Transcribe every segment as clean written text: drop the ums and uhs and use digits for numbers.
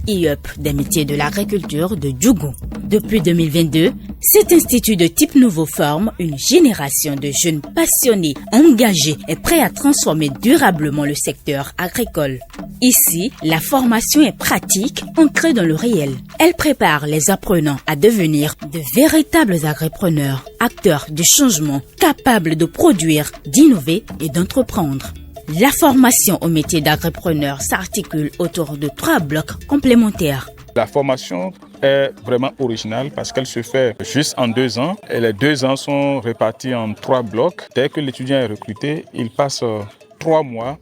IEP des métiers de l'agriculture de Djougou. Depuis 2022, cet institut de type nouveau forme une génération de jeunes passionnés, engagés et prêts à transformer durablement le secteur agricole. Ici, la formation est pratique, ancrée dans le réel. Elle prépare les apprenants à devenir de véritables agripreneurs, acteurs du changement, capables de produire, d'innover et d'entreprendre. La formation au métier d'agripreneur s'articule autour de 3 blocs complémentaires. La formation est vraiment originale parce qu'elle se fait juste en 2 ans. Et les 2 ans sont répartis en 3 blocs. Dès que l'étudiant est recruté, il passe 3 mois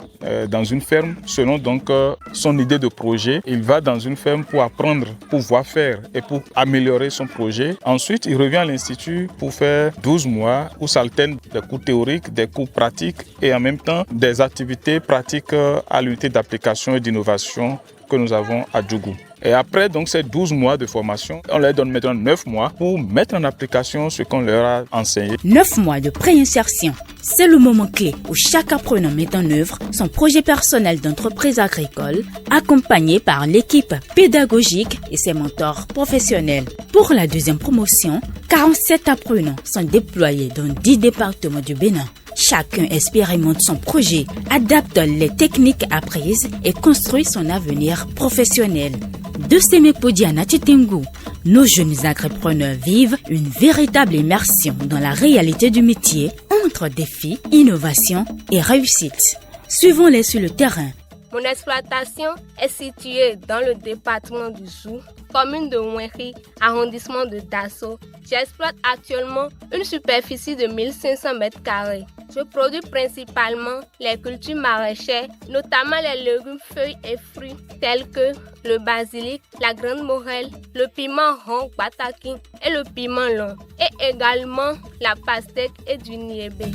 dans une ferme selon donc son idée de projet. Il va dans une ferme pour apprendre, pour voir faire et pour améliorer son projet. Ensuite, il revient à l'institut pour faire 12 mois où s'alternent des cours théoriques, des cours pratiques et en même temps des activités pratiques à l'unité d'application et d'innovation que nous avons à Djougou. Et après donc ces 12 mois de formation, on leur donne maintenant 9 mois pour mettre en application ce qu'on leur a enseigné. 9 mois de préinsertion, c'est le moment clé où chaque apprenant met en œuvre son projet personnel d'entreprise agricole, accompagné par l'équipe pédagogique et ses mentors professionnels. Pour la deuxième promotion, 47 apprenants sont déployés dans 10 départements du Bénin. Chacun expérimente son projet, adapte les techniques apprises et construit son avenir professionnel. De Semepodi à Natchitengu, nos jeunes agripreneurs vivent une véritable immersion dans la réalité du métier entre défis, innovation et réussite. Suivons-les sur le terrain. Mon exploitation est située dans le département du Zou, commune de Ouenri, arrondissement de Dasso. J'exploite actuellement une superficie de 1500 m². Je produis principalement les cultures maraîchères, notamment les légumes, feuilles et fruits tels que le basilic, la grande morelle, le piment rond bataki et le piment long, et également la pastèque et du niébé.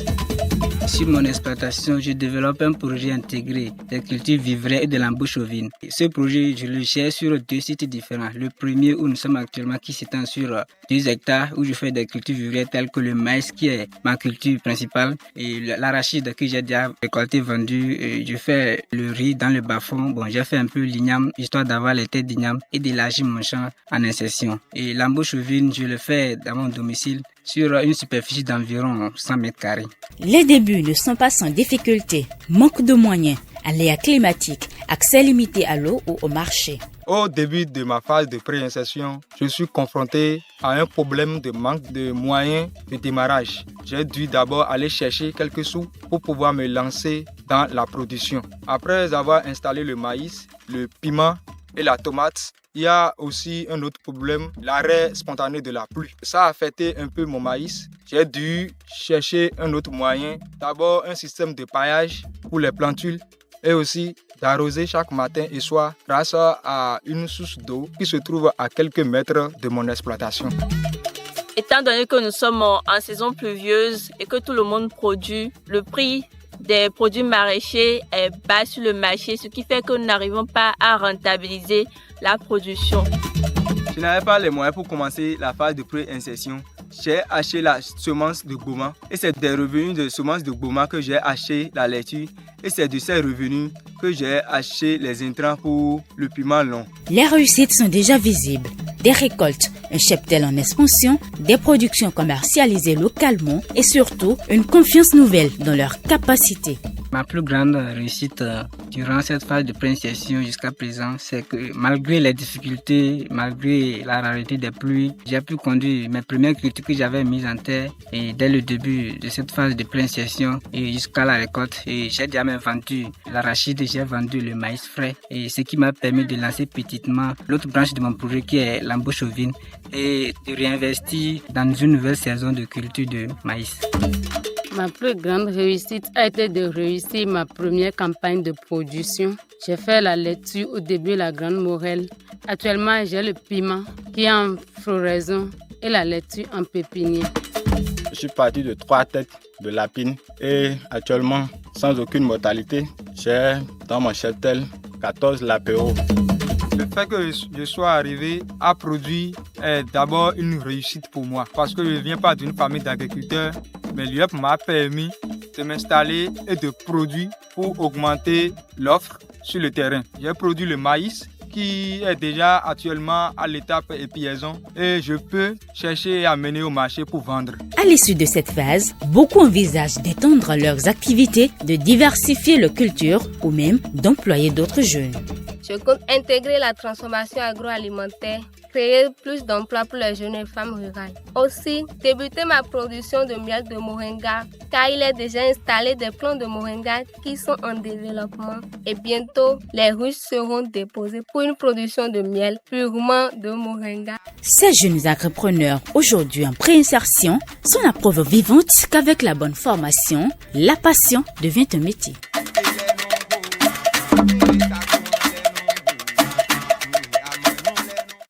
Sur mon exploitation, je développe un projet intégré des cultures vivraires et de l'embauche ovine. Ce projet, je le gère sur 2 sites différents. Le premier où nous sommes actuellement qui s'étend sur 2 hectares où je fais des cultures vivraires telles que le maïs qui est ma culture principale et l'arachide que j'ai déjà récolté, vendu. Et je fais le riz dans le bas-fond. Bon, j'ai fait un peu l'igname histoire d'avoir les têtes d'igname et d'élargir mon champ en insertion. Et l'embauche ovine, je le fais dans mon domicile sur une superficie d'environ 100 m². Les débuts ne sont pas sans difficulté. Manque de moyens, aléas climatiques, accès limité à l'eau ou au marché. Au début de ma phase de préinsertion, je suis confronté à un problème de manque de moyens de démarrage. J'ai dû d'abord aller chercher quelques sous pour pouvoir me lancer dans la production. Après avoir installé le maïs, le piment et la tomate, il y a aussi un autre problème, l'arrêt spontané de la pluie. Ça a affecté un peu mon maïs. J'ai dû chercher un autre moyen. D'abord, un système de paillage pour les plantules et aussi d'arroser chaque matin et soir grâce à une source d'eau qui se trouve à quelques mètres de mon exploitation. Étant donné que nous sommes en saison pluvieuse et que tout le monde produit, le prix des produits maraîchers est bas sur le marché, ce qui fait que nous n'arrivons pas à rentabiliser la production. Je n'avais pas les moyens pour commencer la phase de pré-insertion. J'ai acheté la semence de Goma et c'est des revenus de semence de Goma que j'ai acheté la laitue et c'est de ces revenus que j'ai acheté les intrants pour le piment long. Les réussites sont déjà visibles. Des récoltes, un cheptel en expansion, des productions commercialisées localement et surtout une confiance nouvelle dans leurs capacités. Ma plus grande réussite durant cette phase de préinsertion jusqu'à présent, c'est que malgré les difficultés, malgré la rareté des pluies, j'ai pu conduire mes premières cultures que j'avais mises en terre et dès le début de cette phase de préinsertion et jusqu'à la récolte. Et j'ai déjà même vendu l'arachide, j'ai vendu le maïs frais et ce qui m'a permis de lancer petitement l'autre branche de mon projet qui est l'embauche ovine et de réinvestir dans une nouvelle saison de culture de maïs. Ma plus grande réussite a été de réussir ma première campagne de production. J'ai fait la laitue, au début la grande morelle. Actuellement, j'ai le piment qui est en floraison et la laitue en pépinière. Je suis parti de 3 têtes de lapine et actuellement, sans aucune mortalité, j'ai dans mon cheptel 14 lapéos. Le fait que je sois arrivé à produire est d'abord une réussite pour moi parce que je ne viens pas d'une famille d'agriculteurs, mais l'UEP m'a permis de m'installer et de produire pour augmenter l'offre sur le terrain. J'ai produit le maïs qui est déjà actuellement à l'étape épiaison et je peux chercher et amener au marché pour vendre. À l'issue de cette phase, beaucoup envisagent d'étendre leurs activités, de diversifier leurs cultures ou même d'employer d'autres jeunes. Je compte intégrer la transformation agroalimentaire, créer plus d'emplois pour les jeunes et femmes rurales. Aussi, débuter ma production de miel de moringa, car il est déjà installé des plants de moringa qui sont en développement. Et bientôt, les ruches seront déposées pour une production de miel purement de moringa. Ces jeunes agripreneurs, aujourd'hui en préinsertion, sont la preuve vivante qu'avec la bonne formation, la passion devient un métier.